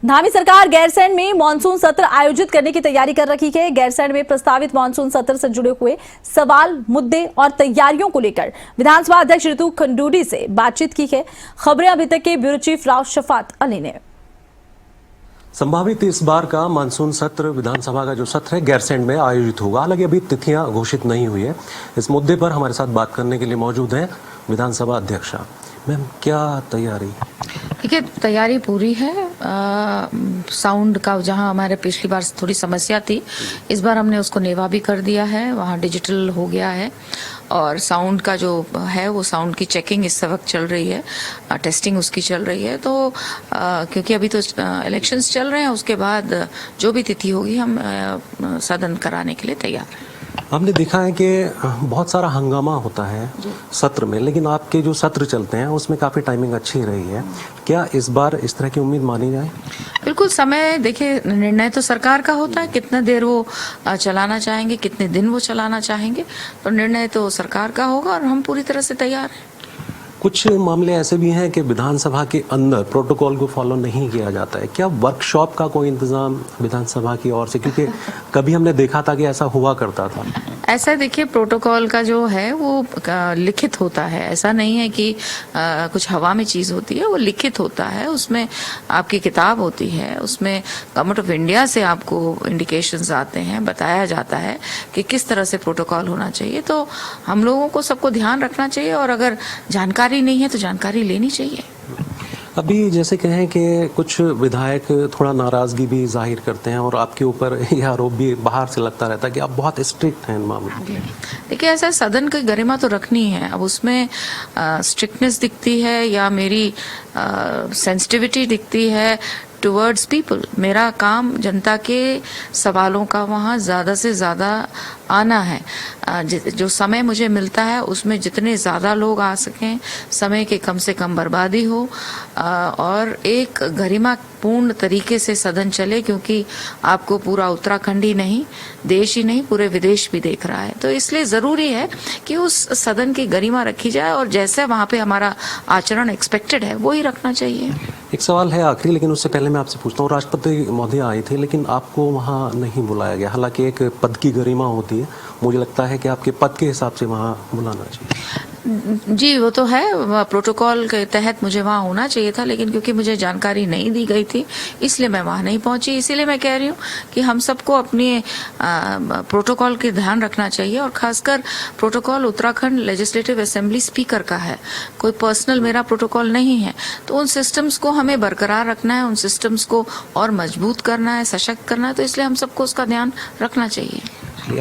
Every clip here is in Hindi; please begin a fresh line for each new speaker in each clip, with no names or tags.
धामी सरकार गैरसैंण में मानसून सत्र आयोजित करने की तैयारी कर रही है। गैरसैंण में प्रस्तावित मानसून सत्र से जुड़े हुए सवाल, मुद्दे और तैयारियों को लेकर विधानसभा अध्यक्ष रितु खंडूड़ी से बातचीत की है। खबरें अभी तक के ब्यूरो चीफ राव शफात अली ने।
संभावित इस बार का मानसून सत्र विधानसभा का जो सत्र है गैरसैंण में आयोजित होगा। हालांकि अभी तिथियां घोषित नहीं हुई है। इस मुद्दे पर हमारे साथ बात करने के लिए मौजूद हैं विधानसभा अध्यक्षा। मैम, क्या तैयारी?
देखिए, तैयारी पूरी है। साउंड का जहां हमारे पिछली बार थोड़ी समस्या थी, इस बार हमने उसको नेवा भी कर दिया है, वहां डिजिटल हो गया है। और साउंड का जो है वो साउंड की चेकिंग इस वक्त चल रही है, टेस्टिंग उसकी चल रही है। तो क्योंकि अभी तो इलेक्शंस चल रहे हैं, उसके बाद जो भी तिथि होगी हम सदन कराने के लिए तैयार हैं।
हमने देखा है कि बहुत सारा हंगामा होता है सत्र में, लेकिन आपके जो सत्र चलते हैं उसमें काफ़ी टाइमिंग अच्छी रही है। क्या इस बार इस तरह की उम्मीद मानी जाए?
बिल्कुल। समय देखिए, निर्णय तो सरकार का होता है, कितना देर वो चलाना चाहेंगे, कितने दिन वो चलाना चाहेंगे, तो निर्णय तो सरकार का होगा और हम पूरी तरह से तैयार हैं।
कुछ मामले ऐसे भी हैं कि विधानसभा के अंदर प्रोटोकॉल को फॉलो नहीं किया जाता है। क्या वर्कशॉप का कोई इंतजाम विधानसभा की ओर से? क्योंकि कभी हमने देखा था कि ऐसा हुआ करता था।
ऐसा देखिए, प्रोटोकॉल का जो है वो लिखित होता है, ऐसा नहीं है कि कुछ हवा में चीज होती है, वो लिखित होता है। उसमें आपकी किताब होती है, उसमें गवर्नमेंट ऑफ इंडिया से आपको इंडिकेशंस आते हैं, बताया जाता है कि किस तरह से प्रोटोकॉल होना चाहिए। तो हम लोगों को सबको ध्यान रखना चाहिए और अगर जानकारी नहीं है तो जानकारी लेनी चाहिए।
अभी जैसे कहें कि कुछ विधायक थोड़ा नाराजगी भी जाहिर करते हैं और आपके ऊपर यह आरोप भी बाहर से लगता रहता है कि आप बहुत स्ट्रिक्ट हैं इन मामलों में।
देखिए, ऐसा सदन की गरिमा तो रखनी है। अब उसमें स्ट्रिक्टनेस दिखती है या मेरी सेंसिटिविटी दिखती है टुवर्ड्स पीपल। मेरा काम जनता के सवालों का वहाँ ज़्यादा से ज़्यादा आना है। जो समय मुझे मिलता है उसमें जितने ज़्यादा लोग आ सकें, समय के कम से कम बर्बादी हो और एक गरिमापूर्ण तरीके से सदन चले, क्योंकि आपको पूरा उत्तराखंड ही नहीं, देश ही नहीं, पूरे विदेश भी देख रहा है। तो इसलिए ज़रूरी है कि उस सदन की गरिमा रखी जाए और जैसे वहाँ पे हमारा आचरण एक्सपेक्टेड है वही रखना चाहिए।
एक सवाल है आखिरी, लेकिन उससे पहले मैं आपसे पूछता हूँ, राष्ट्रपति महोदय आए थे लेकिन आपको वहाँ नहीं बुलाया गया। हालांकि एक पद की गरिमा होती है, मुझे लगता है कि आपके पद के हिसाब से वहाँ बुलाना चाहिए।
जी, वो तो है, प्रोटोकॉल के तहत मुझे वहाँ होना चाहिए था, लेकिन क्योंकि मुझे जानकारी नहीं दी गई थी इसलिए मैं वहाँ नहीं पहुँची। इसीलिए मैं कह रही हूँ कि हम सबको अपने प्रोटोकॉल के ध्यान रखना चाहिए और खासकर protocol Uttarakhand legislative assembly speaker का है, कोई पर्सनल मेरा प्रोटोकॉल नहीं है। तो उन सिस्टम्स को हमें बरकरार रखना है, उन सिस्टम्स को और मजबूत करना है, सशक्त करना है, तो इसलिए हम सबको उसका ध्यान रखना चाहिए।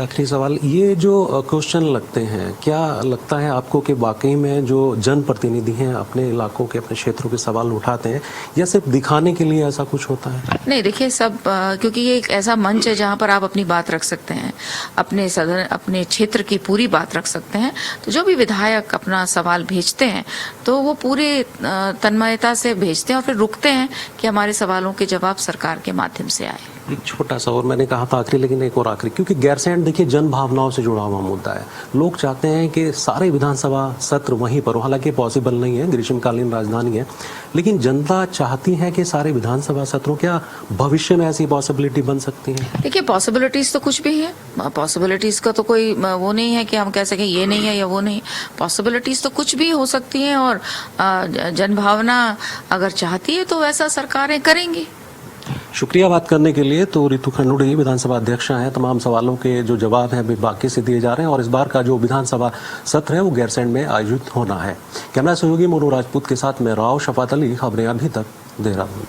आखिरी सवाल, ये जो क्वेश्चन लगते हैं, क्या लगता है आपको कि वाकई में जो जनप्रतिनिधि हैं अपने इलाकों के, अपने क्षेत्रों के सवाल उठाते हैं या सिर्फ दिखाने के लिए ऐसा कुछ होता है?
नहीं, देखिए, सब क्योंकि ये एक ऐसा मंच है जहाँ पर आप अपनी बात रख सकते हैं, अपने सदन, अपने क्षेत्र की पूरी बात रख सकते हैं। तो जो भी विधायक अपना सवाल भेजते हैं तो वो पूरे तन्मयता से भेजते हैं और फिर रुकते हैं कि हमारे सवालों के जवाब सरकार के माध्यम से आए।
एक छोटा सा, और मैंने कहा था आखिरी, लेकिन एक और आखिरी, क्योंकि गैरसैंण देखिए जन भावनाओं से जुड़ा हुआ मुद्दा है। लोग चाहते हैं कि सारे विधानसभा सत्र वहीं पर हो। हालांकि पॉसिबल नहीं है, ग्रीष्मकालीन राजधानी है, लेकिन जनता चाहती है कि सारे विधानसभा सत्रों, क्या भविष्य में ऐसी पॉसिबिलिटी बन सकती है? देखिए,
पॉसिबिलिटीज तो कुछ भी है, पॉसिबिलिटीज का तो कोई वो नहीं है कि हम कह सकें ये नहीं है या वो नहीं। पॉसिबिलिटीज तो कुछ भी हो सकती हैं और जनभावना अगर चाहती है तो वैसा सरकारें करेंगी।
शुक्रिया बात करने के लिए। तो रितु खंडूड़ी विधानसभा अध्यक्ष हैं। तमाम सवालों के जो जवाब हैं अभी बाकी से दिए जा रहे हैं और इस बार का जो विधानसभा सत्र है वो गैरसैंण में आयोजित होना है। कैमरा सहयोगी मोनू राजपूत के साथ मैं राव शफात अली, खबरें अभी तक, देहरादून।